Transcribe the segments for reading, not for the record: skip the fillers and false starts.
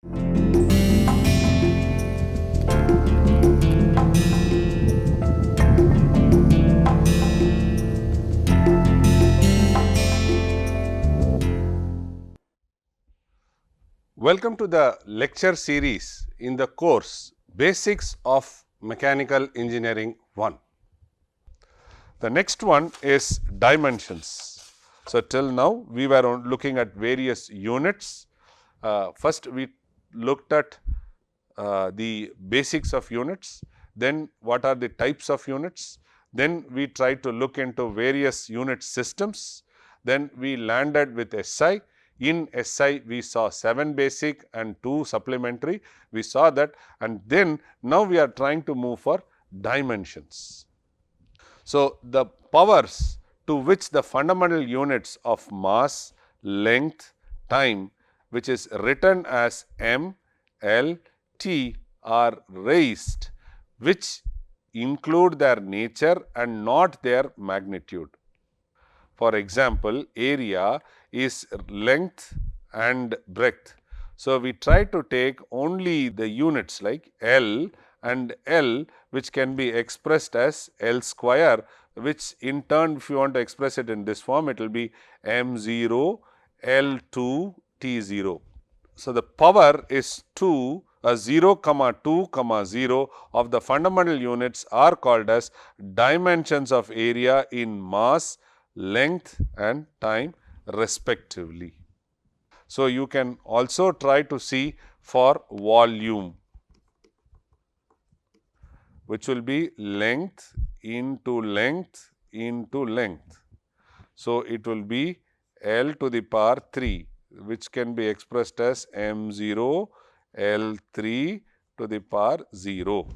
Welcome to the lecture series in the course Basics of Mechanical Engineering 1. The next one is dimensions. So, till now we were looking at various units. First we looked at the basics of units, then what are the types of units, then we tried to look into various unit systems, then we landed with SI. In SI we saw 7 basic and 2 supplementary, we saw that, and then now we are trying to move for dimensions. So, the powers to which the fundamental units of mass, length, time, which is written as m, l, t are raised, which include their nature and not their magnitude. For example, area is length and breadth. So, we try to take only the units like L and L, which can be expressed as L square, which in turn if you want to express it in this form, it will be m0 L2 T0. So, the power is 2, 0, 2, 0 of the fundamental units are called as dimensions of area in mass, length and time respectively. So, you can also try to see for volume, which will be length into length into length. So, it will be L to the power 3, which can be expressed as m0 L3 to the power 0.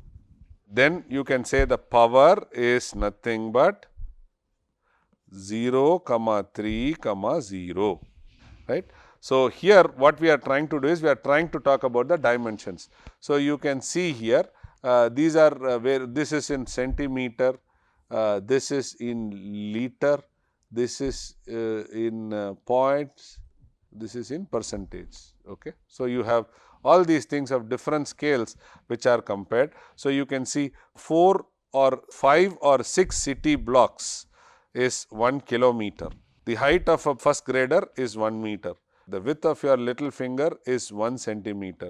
Then you can say the power is nothing but 0, 3, 0, right. So, here what we are trying to do is we are trying to talk about the dimensions. So, you can see here these are where this is in centimeter, this is in liter, this is in points, this is in percentage. Okay. So, you have all these things of different scales which are compared. So, you can see 4 or 5 or 6 city blocks is 1 kilometer. The height of a first grader is 1 meter. The width of your little finger is 1 centimeter.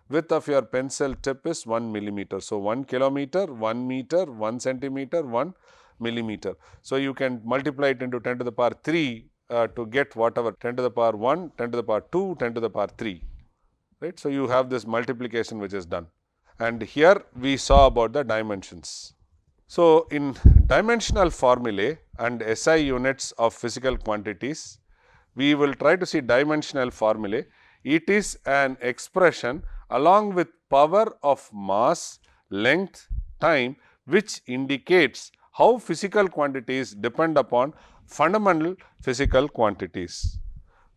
Width of your pencil tip is 1 millimeter. So, 1 kilometer, 1 meter, 1 centimeter, 1 millimeter. So, you can multiply it into 10 to the power 3 to get whatever 10 to the power 1, 10 to the power 2, 10 to the power 3. Right. So, you have this multiplication which is done, and here we saw about the dimensions. So, in dimensional formulae and SI units of physical quantities, we will try to see dimensional formulae. It is an expression along with power of mass, length, time, which indicates how physical quantities depend upon fundamental physical quantities.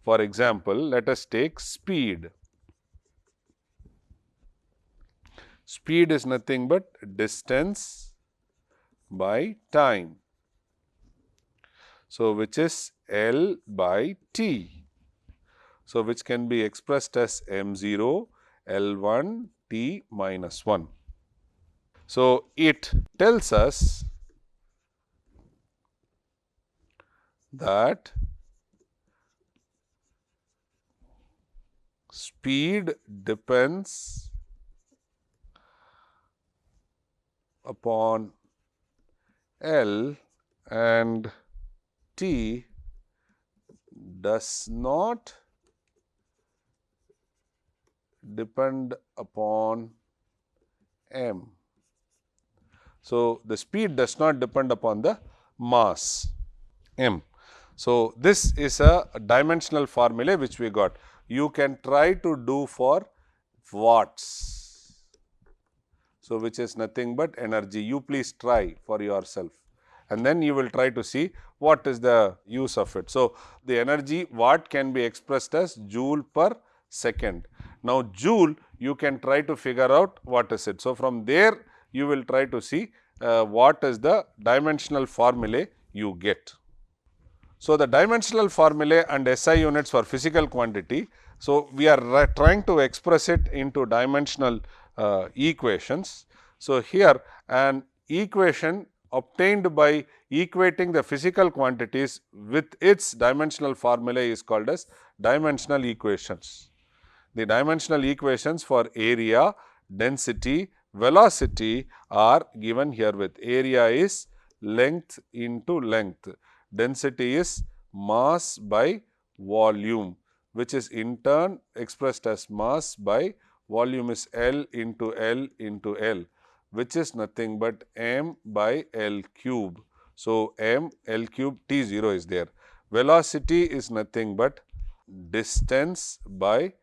For example, let us take speed. Speed is nothing but distance by time. So, which is L by T. So, which can be expressed as m0 L1 T minus 1. So, it tells us that speed depends upon L and T does not depend upon m. So, the speed does not depend upon the mass m. So, this is a dimensional formula which we got. You can try to do for watts. So, which is nothing but energy. You please try for yourself, and then you will try to see what is the use of it. So, the energy watt can be expressed as joule per second. Now, joule you can try to figure out what is it. So, from there you will try to see what is the dimensional formulae you get. So, the dimensional formulae and SI units for physical quantity So, we are trying to express it into dimensional equations. So, here an equation obtained by equating the physical quantities with its dimensional formula is called as dimensional equations. The dimensional equations for area, density, velocity are given here with. Area is length into length, density is mass by volume, which is in turn expressed as mass by volume is L into L into L, which is nothing but m by L cube. So, m L cube T0 is there. Velocity is nothing but distance by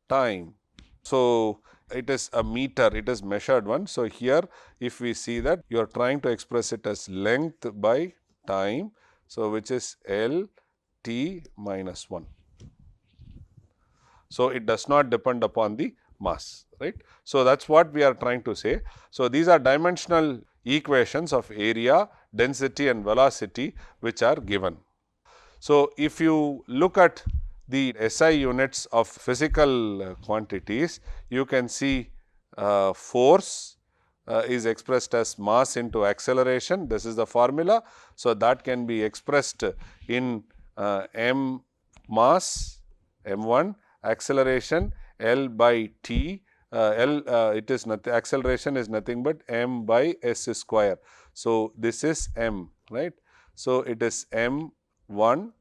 time. So, it is a meter, it is measured one. So, here if we see that you are trying to express it as length by time. So, which is L T minus 1. So, it does not depend upon the mass, right. So, that is what we are trying to say. So, these are dimensional equations of area, density and velocity which are given. So, if you look at the SI units of physical quantities, you can see force is expressed as mass into acceleration. This is the formula. So, that can be expressed in m mass m1, acceleration L by t. It is nothing, acceleration is nothing but m by s square. So, this is m, right. So, it is m1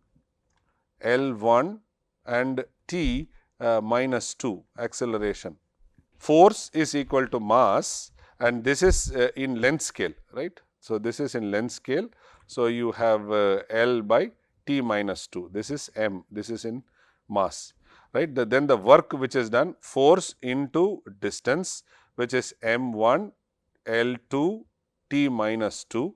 L1 and t minus 2 acceleration. Force is equal to mass and this is in length scale, right. So, this is in length scale. So, you have L by t minus 2, this is m, this is in mass, right. Then the work which is done, force into distance, which is m1 L2 t minus 2,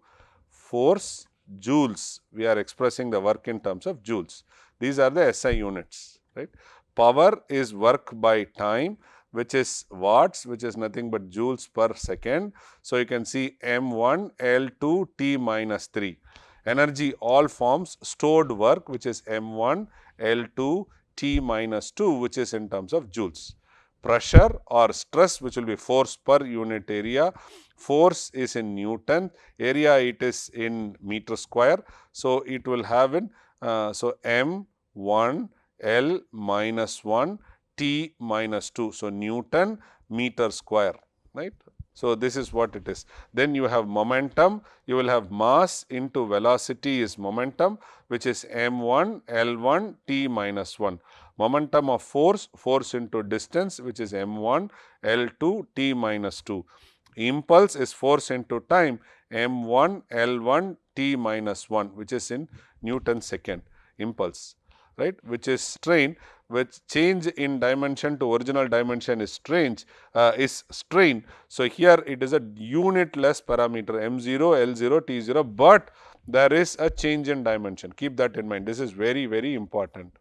force joules, we are expressing the work in terms of joules. These are the SI units, right. Power is work by time, which is watts, which is nothing but joules per second. So, you can see m1 L2 t minus 3. Energy, all forms, stored work, which is m1 L2 t minus 2, which is in terms of joules. Pressure or stress, which will be force per unit area. Force is in Newton, area it is in meter square. So, it will have in so m1 L minus 1 t minus 2. So, Newton meter square, right. So, this is what it is. Then you have momentum, you will have mass into velocity is momentum, which is m1 L1 t minus 1. Momentum of force, force into distance, which is m1 L2 t minus 2. Impulse is force into time, m1 L1 t minus 1, which is in Newton second, impulse, right, which is strain, which change in dimension to original dimension is strain. So, here it is a unitless parameter m0, L0, T0, but there is a change in dimension. Keep that in mind. This is very, very important,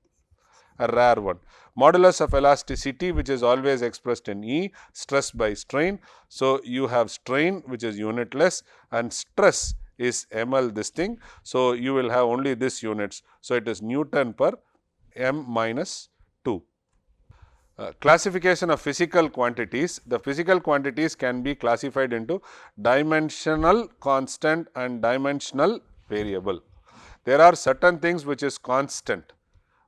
a rare one. Modulus of elasticity, which is always expressed in E, stress by strain. So, you have strain which is unitless and stress is ml this thing. So, you will have only this units. So, it is Newton per m minus 2. Classification of physical quantities. The physical quantities can be classified into dimensional constant and dimensional variable. There are certain things which is constant.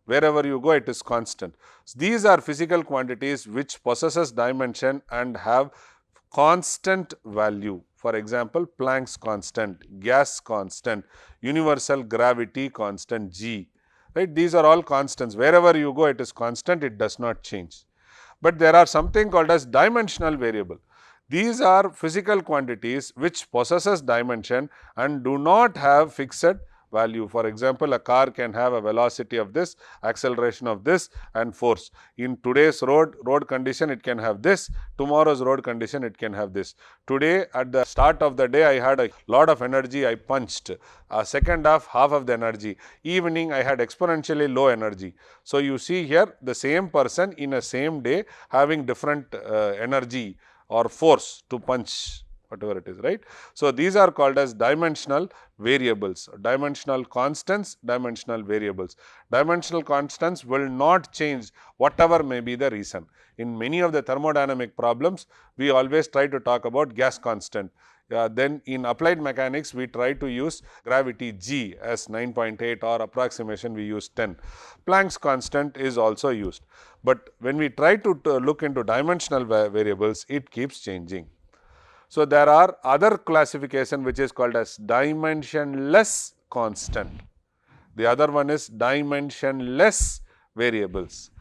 Wherever you go, it is constant. These are physical quantities which possesses dimension and have constant value. For example, Planck's constant, gas constant, universal gravity constant G, right. These are all constants. Wherever you go, it is constant, it does not change. But there are something called as dimensional variable. These are physical quantities which possesses dimension and do not have fixed value. For example, a car can have a velocity of this, acceleration of this and force. In today's road condition, it can have this. Tomorrow's road condition, it can have this. Today, at the start of the day, I had a lot of energy, I punched. Second half of the energy. Evening, I had exponentially low energy. So, you see here the same person in a same day having different energy or force to punch, whatever it is, right. So, these are called as dimensional variables, dimensional constants, dimensional variables. Dimensional constants will not change whatever may be the reason. In many of the thermodynamic problems, we always try to talk about gas constant. Then in applied mechanics, we try to use gravity G as 9.8 or approximation we use 10. Planck's constant is also used, but when we try to look into dimensional variables, it keeps changing. So, there are other classification which is called as dimensionless constant. The other one is dimensionless variables.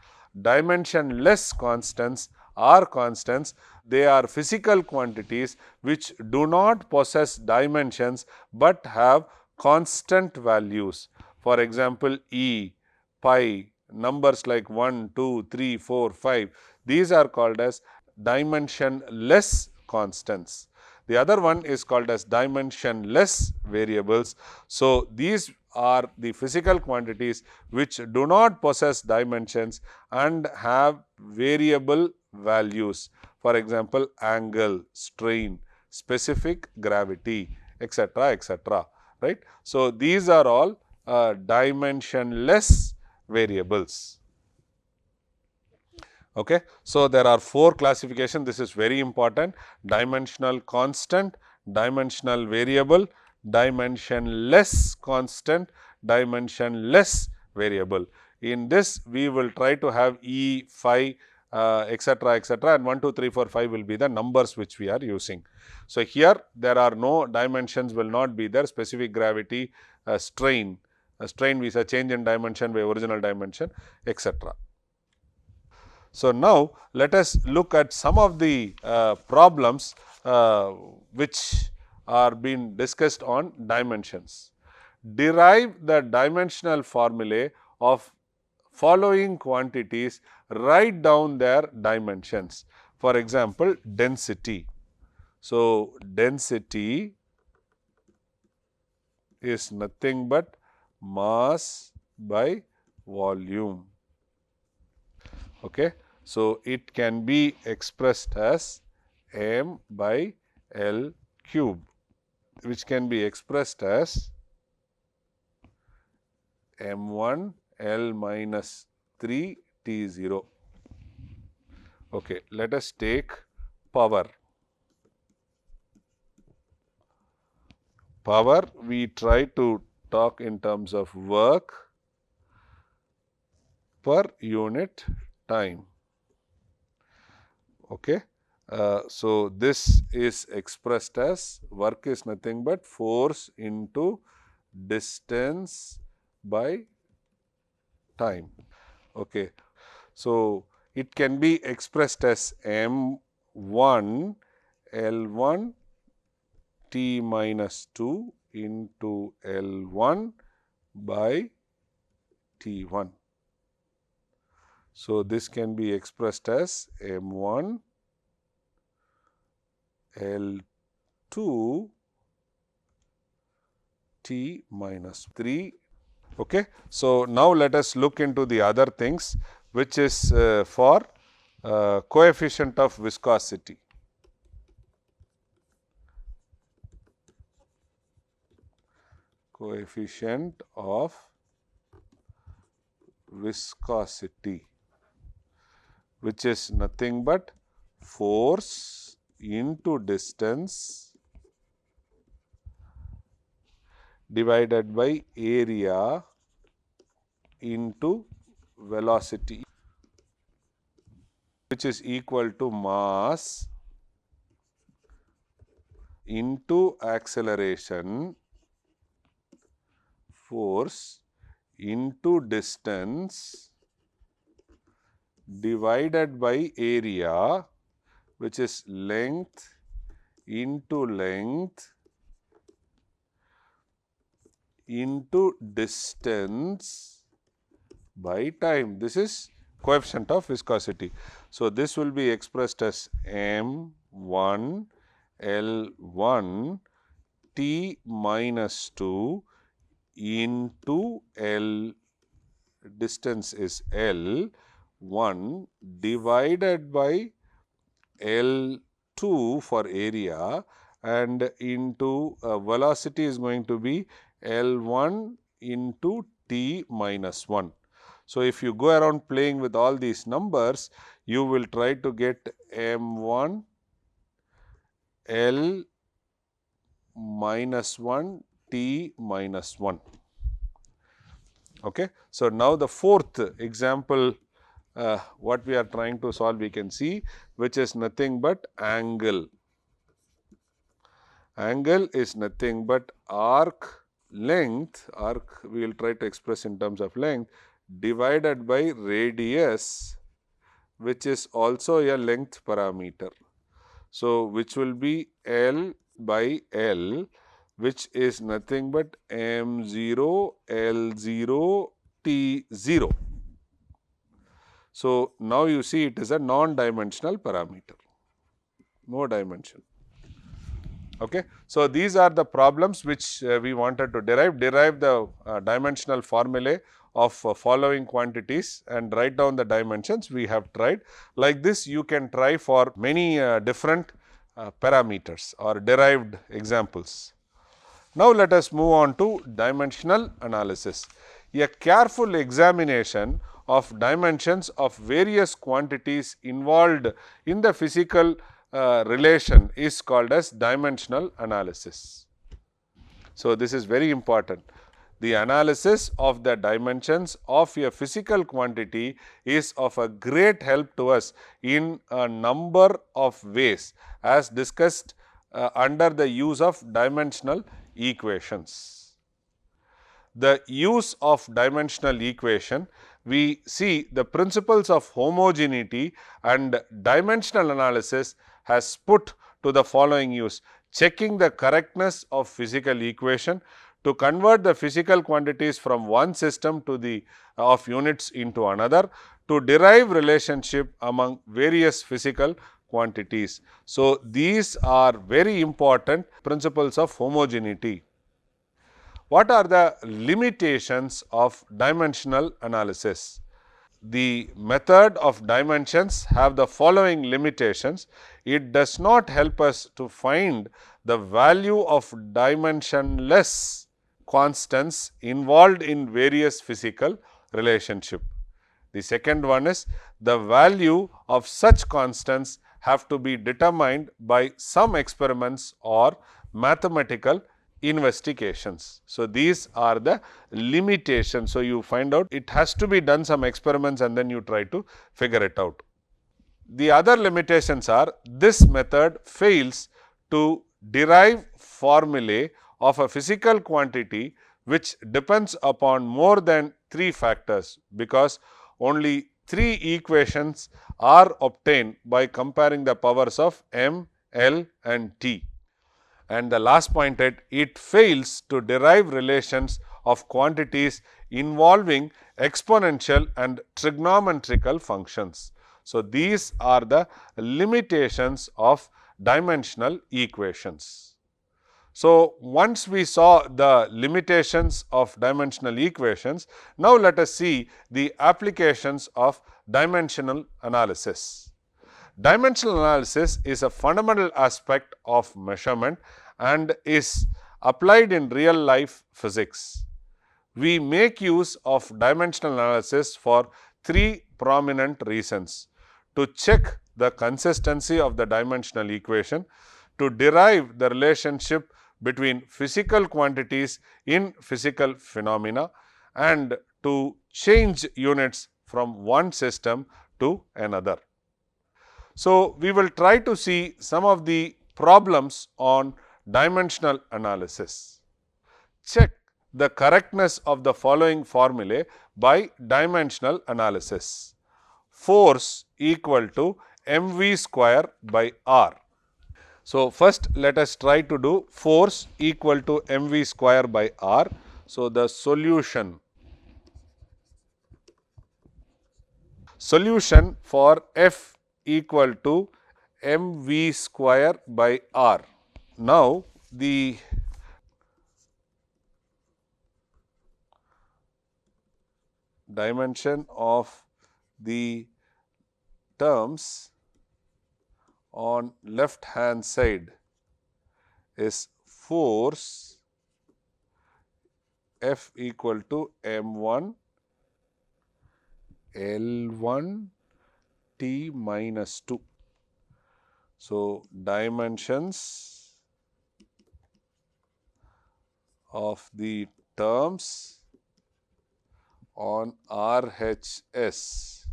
Dimensionless constants are constants, they are physical quantities which do not possess dimensions, but have constant values. For example, E, pi, numbers like 1, 2, 3, 4, 5, these are called as dimensionless constants. The other one is called as dimensionless variables. So, these are the physical quantities which do not possess dimensions and have variable values. For example, angle, strain, specific gravity, etc., etc., right. So, these are all dimensionless variables. Okay. So, there are 4 classifications, this is very important: dimensional constant, dimensional variable, dimensionless constant, dimensionless variable. In this, we will try to have E, phi, etc., etc., and 1, 2, 3, 4, 5 will be the numbers which we are using. So, here there are no dimensions will not be there, specific gravity, strain, strain is a change in dimension by original dimension, etc. So, now let us look at some of the problems which are being discussed on dimensions. Derive the dimensional formulae of following quantities, write down their dimensions. For example, density. So, density is nothing but mass by volume. Okay. So, it can be expressed as m by L cube, which can be expressed as m1 L minus 3 T0. Okay. Let us take power. Power, we try to talk in terms of work per unit time. Okay. So, this is expressed as work is nothing but force into distance by time. Okay. So, it can be expressed as m1 L1 T minus 2 into L1 by T1. So, this can be expressed as m1 L2 T minus 3. Okay. So, now let us look into the other things, which is for coefficient of viscosity. Coefficient of viscosity, which is nothing but force into distance divided by area into velocity, which is equal to mass into acceleration, force into distance divided by area, which is length into length into distance by time. This is coefficient of viscosity. So, this will be expressed as m1 L1 T minus 2 into L, distance is L1 divided by L2 for area and into velocity is going to be L1 into t minus 1. So, if you go around playing with all these numbers, you will try to get m1 L minus 1 t minus 1. Okay. So, now the fourth example what we are trying to solve, we can see, which is nothing but angle. Angle is nothing but arc length, arc we will try to express in terms of length, divided by radius, which is also a length parameter. So, which will be L by L, which is nothing but m0 L0 T0. So, now you see it is a non-dimensional parameter, no dimension. Okay. So, these are the problems which we wanted to derive the dimensional formulae of following quantities and write down the dimensions. We have tried. Like this, you can try for many different parameters or derived examples. Now, let us move on to dimensional analysis. A careful examination of dimensions of various quantities involved in the physical relation is called as dimensional analysis. So, this is very important. The analysis of the dimensions of a physical quantity is of a great help to us in a number of ways, as discussed under the use of dimensional equations. The use of dimensional equation, we see the principles of homogeneity and dimensional analysis has put to the following use: checking the correctness of physical equation, to convert the physical quantities from one system to the of units into another, to derive relationship among various physical quantities. So, these are very important principles of homogeneity. What are the limitations of dimensional analysis? The method of dimensions have the following limitations. It does not help us to find the value of dimensionless constants involved in various physical relationship. The second one is the value of such constants have to be determined by some experiments or mathematical investigations. So, these are the limitations. So, you find out it has to be done some experiments and then you try to figure it out. The other limitations are this method fails to derive formulae of a physical quantity which depends upon more than 3 factors, because only 3 equations are obtained by comparing the powers of m, l and t. And the last point, it fails to derive relations of quantities involving exponential and trigonometrical functions. So, these are the limitations of dimensional equations. So, once we saw the limitations of dimensional equations, now let us see the applications of dimensional analysis. Dimensional analysis is a fundamental aspect of measurement and is applied in real life physics. We make use of dimensional analysis for 3 prominent reasons: to check the consistency of the dimensional equation, to derive the relationship between physical quantities in physical phenomena, and to change units from one system to another. So, we will try to see some of the problems on dimensional analysis. Check the correctness of the following formulae by dimensional analysis. Force equal to mv square by r. So, first let us try to do force equal to mv square by r. So, the solution for F equal to mv square by r. Now, the dimension of the terms on left hand side is force F equal to M1 L1 T minus 2. So, dimensions of the terms on RHS,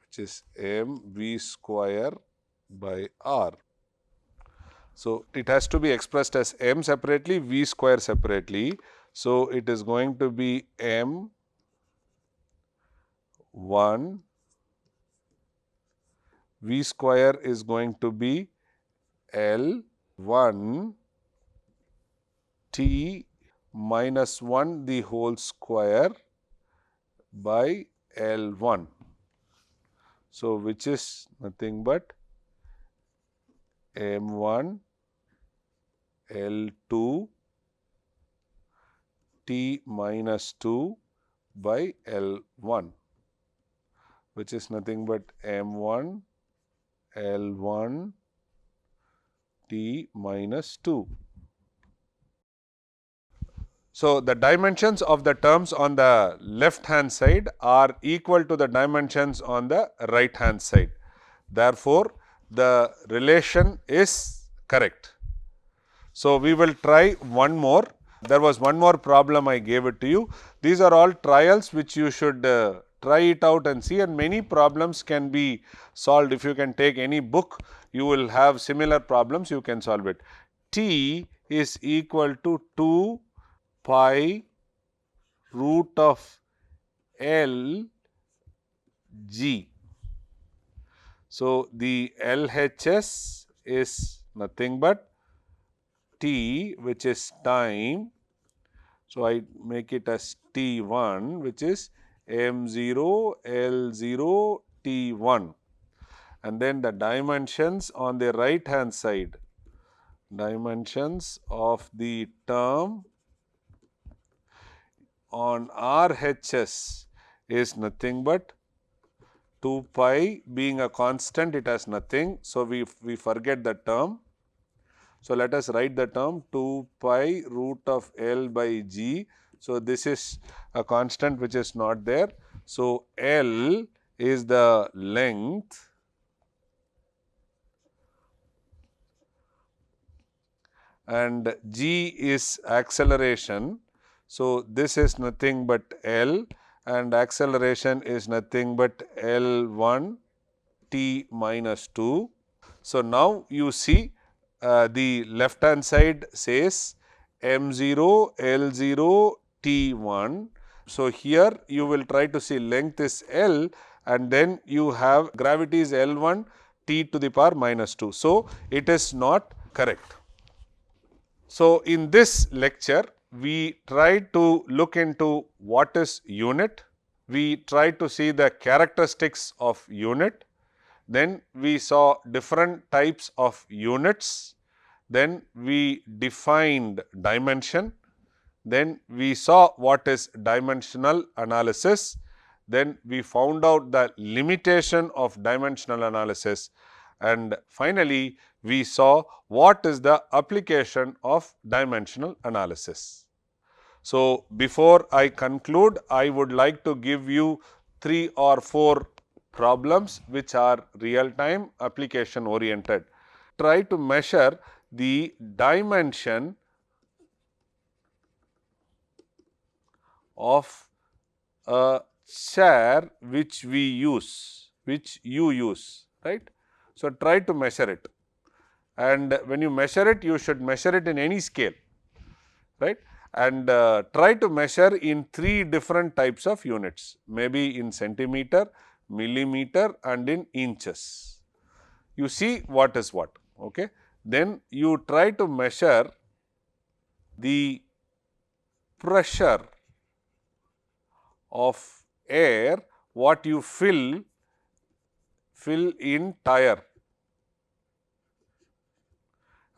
which is M V square by R. So, it has to be expressed as M separately, V square separately. So, it is going to be M 1, V square is going to be L 1 T minus 1 the whole square by L1. So, which is nothing but M1 L2 T minus 2 by L1, which is nothing but M1 L1 T minus 2. So, the dimensions of the terms on the left hand side are equal to the dimensions on the right hand side. Therefore, the relation is correct. So, we will try one more. There was one more problem I gave it to you. These are all trials which you should try it out and see, and many problems can be solved. If you can take any book, you will have similar problems, you can solve it. T is equal to 2 pi root of L G. So, the LHS is nothing but T, which is time. So, I make it as T1, which is M0 L0 T1, and then the dimensions on the right hand side, dimensions of the term on RHS is nothing but 2 pi, being a constant it has nothing. So, we forget the term. So, let us write the term 2 pi root of L by G. So, this is a constant which is not there. So, L is the length and G is acceleration. So, this is nothing but L and acceleration is nothing but L1 T minus 2. So, now you see the left hand side says M0 L0 T1. So, here you will try to see length is L and then you have gravity is L1 T to the power minus 2. So, it is not correct. So, in this lecture we try to look into what is unit, we try to see the characteristics of unit, then we saw different types of units, then we defined dimension, then we saw what is dimensional analysis, then we found out the limitation of dimensional analysis, and finally, we saw what is the application of dimensional analysis. So, before I conclude, I would like to give you 3 or 4 problems which are real time application oriented. Try to measure the dimension of a chair which we use, which you use, right. So, try to measure it, and when you measure it, you should measure it in any scale, right, and try to measure in 3 different types of units, maybe in centimeter, millimeter and in inches. You see what is what, okay. Then you try to measure the pressure of air what you fill in tire,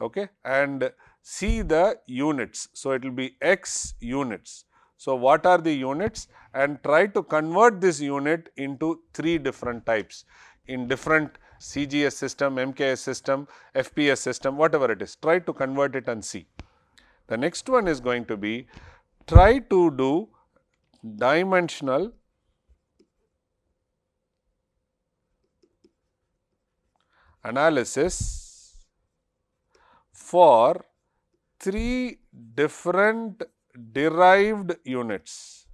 okay, and see the units. So, it will be x units. So, what are the units, and try to convert this unit into 3 different types in different CGS system, MKS system, FPS system, whatever it is, try to convert it and see. The next one is going to be try to do dimensional analysis for 3 different derived units.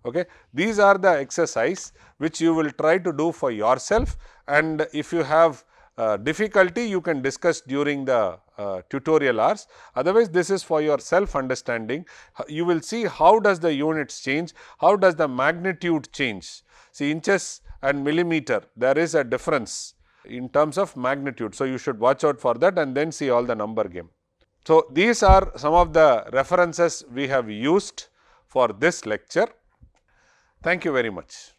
Okay. These are the exercise which you will try to do for yourself, and if you have difficulty you can discuss during the tutorial hours. Otherwise, this is for your self understanding. You will see how does the units change, how does the magnitude change. See, inches and millimeter, there is a difference in terms of magnitude. So, you should watch out for that and then see all the number game. So, these are some of the references we have used for this lecture. Thank you very much.